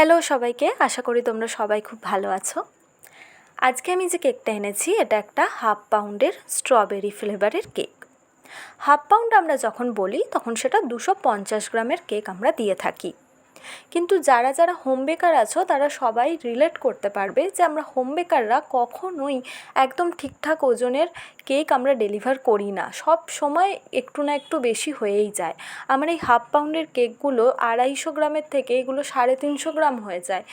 Hello সবাইকে, আশা করি তোমরা সবাই খুব ভালো আছো। আজকে আমি যে কেকটা এনেছি এটা একটা 1/2 পাউন্ডের স্ট্রবেরি ফ্লেভারের কেক। 1/2 পাউন্ড আমরা যখন বলি তখন সেটা 250 গ্রামের কেক আমরা দিয়ে থাকি। কিন্তু যারা যারা হোম বেকার আছো তারা সবাই রিলেট করতে পারবে যে আমরা হোম বেকাররা কখনোই একদম ঠিকঠাক ওজনের কেক আমরা ডেলিভার করি না, সব সময় একটু না একটু বেশি হয়েই যায়। আমার এই 1/2 পাউন্ডের কেকগুলো 250 গ্রামের থেকে এগুলো 350 গ্রাম হয়ে যায়।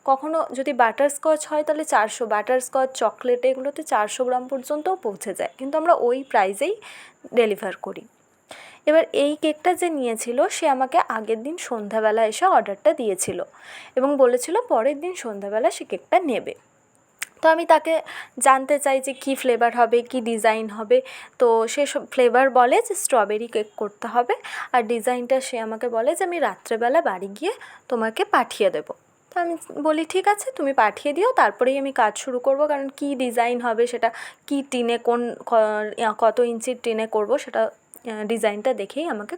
কখনো যদি বাটারস্কচ হয় তাহলে 400, বাটারস্কচ চকলেট এগুলোতে 400 গ্রাম পর্যন্তও পৌঁছে যায়, কিন্তু আমরা ওই প্রাইসেই ডেলিভার করি। এবার এই কেকটা যে নিয়েছিল সে আমাকে আগের দিন সন্ধ্যাবেলা এসে অর্ডারটা দিয়েছিল এবং বলেছিল পরের দিন সন্ধ্যাবেলা সে কেকটা নেবে। তো আমি তাকে জানতে চাই যে কী ফ্লেভার হবে, কী ডিজাইন হবে। তো সে ফ্লেভার বলে যে স্ট্রবেরি কেক করতে হবে, আর ডিজাইনটা সে আমাকে বলে যে আমি রাত্রেবেলা বাড়ি গিয়ে তোমাকে পাঠিয়ে দেবো। তো আমি বলি ঠিক আছে, তুমি পাঠিয়ে দিও, তারপরেই আমি কাজ শুরু করব, কারণ কী ডিজাইন হবে সেটা, কী টিনে কত ইঞ্চির টিনে করব সেটা ডিজাইনটা দেখেই আমাকে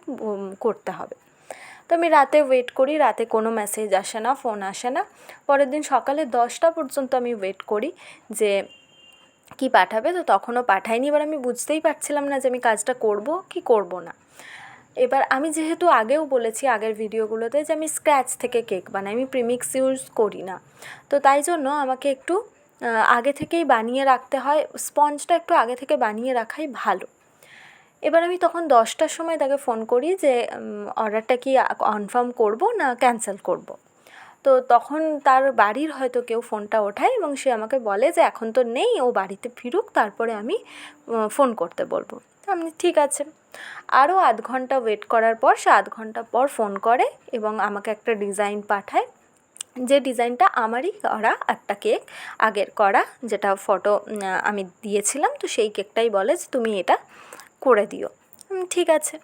করতে হবে। তো আমি রাতে ওয়েট করি, রাতে কোনো মেসেজ আসে না, ফোন আসে না। পরের দিন সকালে 10টা পর্যন্ত আমি ওয়েট করি যে কি পাঠাবে, তো তখনও পাঠায়নি। এবার আমি বুঝতেই পারছিলাম না যে আমি কাজটা করব কি করব না। এবার আমি যেহেতু আগেও বলেছি আগের ভিডিওগুলোতে যে আমি স্ক্র্যাচ থেকে কেক বানাই, আমি প্রিমিক্স ইউজ করি না, তো তাই জন্য আমাকে একটু আগে থেকেই বানিয়ে রাখতে হয়, স্পঞ্জটা একটু আগে থেকে বানিয়ে রাখাই ভালো। এবার আমি তখন 10টার সময় তাকে ফোন করি যে অর্ডারটা কি কনফার্ম করব না ক্যান্সেল করব। তো তখন তার বাড়ির হয়তো কেউ ফোনটা ওঠায় এবং সে আমাকে বলে যে এখন তো নেই, ও বাড়িতে ফিরুক তারপরে আমি ফোন করতে বলবো। আমি ঠিক আছে। আরও আধ ঘন্টা ওয়েট করার পর সে আধ ঘন্টা পর ফোন করে এবং আমাকে একটা ডিজাইন পাঠায়, যে ডিজাইনটা আমারই করা একটা কেক, আগের করা, যেটা ফটো আমি দিয়েছিলাম। তো সেই কেকটাই বলে যে তুমি এটা করে দিও। ঠিক আছে।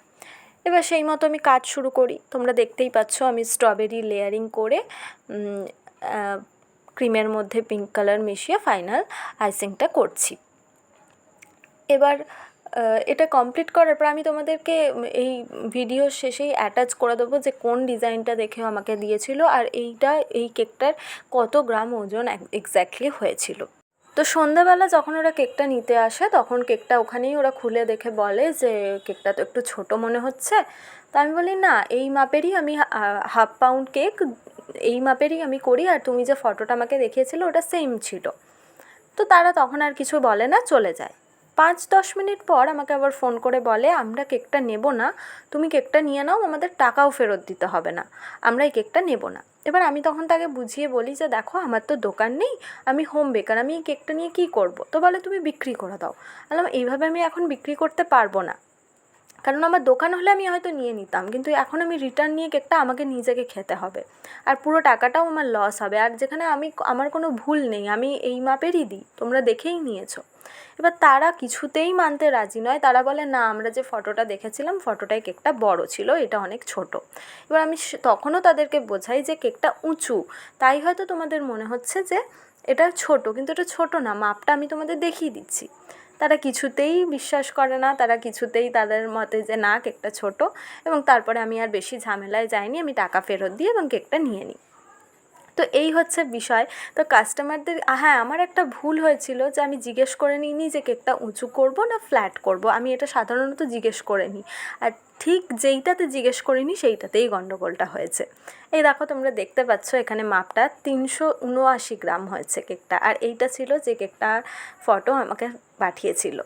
এবার সেই মতো আমি কাজ শুরু করি। তোমরা দেখতেই পাচ্ছ আমি স্ট্রবেরি লেয়ারিং করে ক্রিমের মধ্যে পিঙ্ক কালার মিশিয়ে ফাইনাল আইসিংটা করছি। এবার এটা কমপ্লিট করার পর আমি তোমাদেরকে এই ভিডিও শেষেই অ্যাটাচ করে দেবো যে কোন ডিজাইনটা দেখে আমাকে দিয়েছিল আর এই কেকটার কত গ্রাম ওজন এক্স্যাক্টলি হয়েছিল। তো সন্ধ্যাবেলা যখন ওরা কেকটা নিতে আসে তখন কেকটা ওখানেই ওরা খুলে দেখে বলে যে কেকটা তো একটু ছোটো মনে হচ্ছে। তো আমি বলি না, এই মাপেরই আমি 1/2 পাউন্ড কেক এই মাপেরই আমি করি, আর তুমি যে ফটোটা আমাকে দেখিয়েছিলে ওটা সেম ছিল। তো তারা তখন আর কিছু বলে না, চলে যায়। 5-10 মিনিট পর আমাকে আবার ফোন করে বলে আমরা কেকটা নেব না, তুমি কেকটা নিয়ে নাও, আমাদের টাকাও ফেরত দিতে হবে না, আমরা এই কেকটা নেব না। এবার আমি তখন তাকে বুঝিয়ে বলি যে দেখো আমার তো দোকান নেই, আমি হোম বেকার, আমি এই কেকটা নিয়ে কী করব। তো বলে তুমি বিক্রি করে দাও। বললাম এইভাবে আমি এখন বিক্রি করতে পারবো না, কারণ আমার দোকান হলে আমি হয়তো নিয়ে নিতাম, কিন্তু এখন আমি রিটার্ন নিয়ে কেকটা আমাকে নিজেকে খেতে হবে, আর পুরো টাকাটাও আমার লস হবে, আর যেখানে আমার কোনো ভুল নেই, আমি এই মাপেরই দিই, তোমরা দেখেই নিয়েছো। এবার তারা কিছুতেই মানতে রাজি নয়, তারা বলে না, আমরা যে ফটোটা দেখেছিলাম ফটোটায় কেকটা বড় ছিল, এটা অনেক ছোট। এবার আমি তখনও তাদেরকে বোঝাই যে কেকটা উঁচু, তাই হয়তো তোমাদের মনে হচ্ছে যে এটা ছোট, কিন্তু এটা ছোট না, মাপটা আমি তোমাদের দেখিয়ে দিচ্ছি। তারা কিছুতেই বিশ্বাস করে না, তারা কিছুতেই তাদের মতে যে না কেকটা ছোট, এবং তারপরে আমি আর বেশি ঝামেলায় যাইনি, আমি টাকা ফেরত দিই এবং কেকটা নিয়ে নিই। তো এই হচ্ছে বিষয়। তো কাস্টমারদের, হ্যাঁ, আমার একটা ভুল হয়েছিল যে আমি জিজ্ঞেস করে নিইনি যে কেকটা উঁচু করব না ফ্ল্যাট করব, আমি এটা সাধারণত জিজ্ঞেস করে নিই, আর ঠিক যেইটাতে জিজ্ঞেস করিনি সেইটাতেই গণ্ডগোলটা হয়েছে। এই দেখো তোমরা দেখতে পাচ্ছ এখানে মাপটা 379 গ্রাম হয়েছে কেকটা, আর এইটা ছিল যে কেকটার ফটো আমাকে পাঠিয়েছিল।